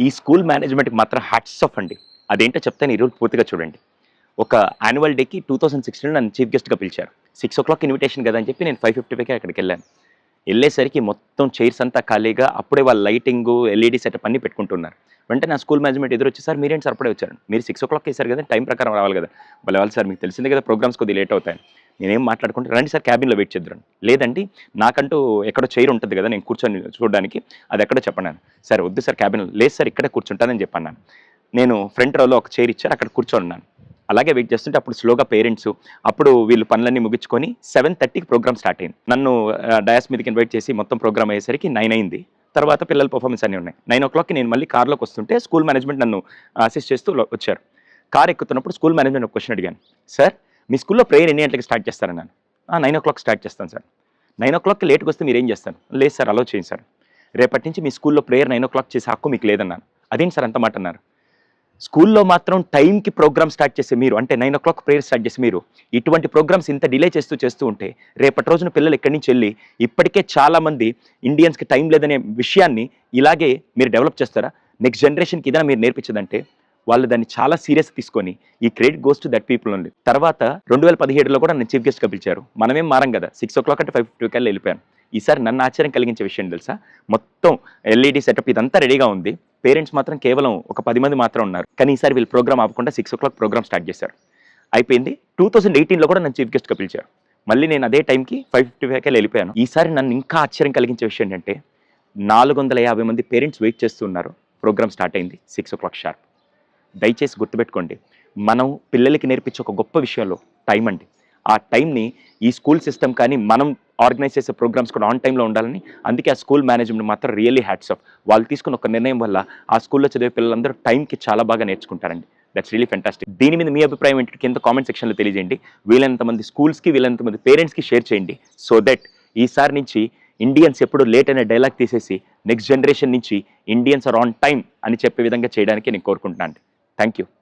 ఈ స్కూల్ మేనేజ్మెంట్కి మాత్రం హ్యాట్స్ ఆఫ్ అండి. అదేంటో చెప్తాను, ఈరోజు పూర్తిగా చూడండి. ఒక యాన్యువల్ డేకి 2016లో నన్ను చీఫ్ గెస్ట్గా పిలిచారు. 6:00 ఇన్విటేషన్ కదా అని చెప్పి నేను 5:55కి అక్కడికి వెళ్ళాను. వెళ్ళేసరికి మొత్తం చైర్స్ అంతా ఖాళీగా, అప్పుడే వాళ్ళ లైటింగు, ఎల్ఈడి సెటప్ అన్నీ పెట్టుకుంటున్నారు. వెంటనే నా స్కూల్ మేనేజ్మెంట్ ఎదురొచ్చి, సార్ మీరేంటి సార్ అప్పుడే వచ్చారు, మీరు 6:00 వేశారు కదా, టైం ప్రకారం రావాలి కదా. వాళ్ళు సార్ మీకు తెలిసిందే కదా ప్రోగ్రామ్స్ కొద్దిగా లేట్ అవుతాయని. నేనేం మాట్లాడుకుంటే, రండి సార్ క్యాబిన్లో వెయిట్ చేద్దాం. లేదండి నాకంటూ ఎక్కడో చైర్ ఉంటుంది కదా నేను కూర్చొని చూడడానికి, అది ఎక్కడో చెప్పన్నాను. సార్ వద్దు సార్ క్యాబిన్లో, లేదు సార్ ఇక్కడే కూర్చుంటానని చెప్పన్నాను. నేను ఫ్రంట్ రోలో ఒక చైర్ ఇచ్చారు, అక్కడ కూర్చోన్నాను. అలాగే వెయిట్ చేస్తుంటే అప్పుడు స్లోగా పేరెంట్స్, అప్పుడు వీళ్ళు పనులన్నీ ముగించుకొని 7:30కి ప్రోగ్రామ్ స్టార్ట్ అయింది. నన్ను డయాస్ మీదకి ఇన్వైట్ చేసి మొత్తం ప్రోగ్రామ్ అయ్యేసరికి 9 అయింది. తర్వాత పిల్లల పర్ఫార్మెన్స్ అన్నీ ఉన్నాయి. 9:00కి నేను మళ్ళీ కార్లోకి వస్తుంటే స్కూల్ మేనేజ్మెంట్ నన్ను అసిస్ట్ చేస్తూ వచ్చారు. కార్ ఎక్కుతున్నప్పుడు స్కూల్ మేనేజ్మెంట్ ఒక క్వశ్చన్ అడిగాను, సార్ మీ స్కూల్లో ప్రేయర్ ఎన్ని గంటలకి స్టార్ట్ చేస్తారన్నాను. 9:00 స్టార్ట్ చేస్తాను సార్. 9:00కి లేట్కి వస్తే మీరు ఏం చేస్తారు? లేదు సార్ అలో చేయండి సార్, రేపటి నుంచి మీ స్కూల్లో ప్రేయర్ 9:00 చేసే హక్కు మీకు లేదన్నాను. అదేంటి సార్ అంత మాట అన్నారు? స్కూల్లో మాత్రం టైంకి ప్రోగ్రామ్ స్టార్ట్ చేసే మీరు, అంటే 9:00 ప్రేయర్ స్టార్ట్ చేసి మీరు ఇటువంటి ప్రోగ్రామ్స్ ఇంత డిలే చేస్తూ ఉంటే రేపటి రోజున పిల్లలు ఇక్కడి నుంచి వెళ్ళి, ఇప్పటికే చాలామంది ఇండియన్స్కి టైం లేదనే విషయాన్ని ఇలాగే మీరు డెవలప్ చేస్తారా? నెక్స్ట్ జనరేషన్కి ఇదైనా మీరు నేర్పించదంటే వాళ్ళు దాన్ని చాలా సీరియస్ తీసుకొని ఈ credit goes to that people only. తర్వాత 2017లో కూడా నన్ను చీఫ్ గెస్ట్గా పిలిచారు. మనమేం మారం కదా, 6:00 అంటే 5:50 వెళ్ళిపోయాను. ఈసారి నన్ను ఆశ్చర్యం కలిగించే విషయం తెలుసా, మొత్తం ఎల్ఈడి సెటప్ ఇదంతా రెడీగా ఉంది. పేరెంట్స్ మాత్రం కేవలం ఒక 10 మంది మాత్రం ఉన్నారు. కానీ ఈసారి వీళ్ళు ప్రోగ్రామ్ ఆపకుండా 6:00 ప్రోగ్రామ్ స్టార్ట్ చేశారు. అయిపోయింది. 2018లో కూడా నన్ను చీఫ్ గెస్ట్గా పిలిచారు. మళ్ళీ నేను అదే టైంకి 5:55 వెళ్ళిపోయాను. ఈసారి నన్ను ఇంకా ఆశ్చర్యం కలిగించే విషయం ఏంటంటే 450 మంది పేరెంట్స్ వెయిట్ చేస్తున్నారు. ప్రోగ్రామ్ స్టార్ట్ అయింది 6:00 షార్ప్. దయచేసి గుర్తుపెట్టుకోండి, మనం పిల్లలకి నేర్పించే ఒక గొప్ప విషయంలో టైం అండి. ఆ టైంని ఈ స్కూల్ సిస్టమ్ కానీ మనం ఆర్గనైజ్ చేసే ప్రోగ్రామ్స్ కూడా ఆన్ టైంలో ఉండాలని, అందుకే ఆ స్కూల్ మేనేజ్మెంట్ మాత్రం రియల్లీ హ్యాట్స్ ఆఫ్. వాళ్ళు తీసుకున్న ఒక నిర్ణయం వల్ల ఆ స్కూల్లో చదివే పిల్లలందరూ టైంకి చాలా బాగా నేర్చుకుంటారండి. That's really fantastic. దీని మీద మీ అభిప్రాయం ఏంటి కింద కామెంట్ సెక్షన్లో తెలియజేయండి. వీలైనంత మంది స్కూల్స్కి, వీలైనంత మంది పేరెంట్స్కి షేర్ చేయండి. సో దట్ ఈసారి నుంచి ఇండియన్స్ ఎప్పుడు లేట్ అనే డైలాగ్ తీసేసి నెక్స్ట్ జనరేషన్ నుంచి ఇండియన్స్ ఆర్ ఆన్ టైం అని చెప్పే విధంగా చేయడానికి నేను కోరుకుంటున్నాను. Thank you.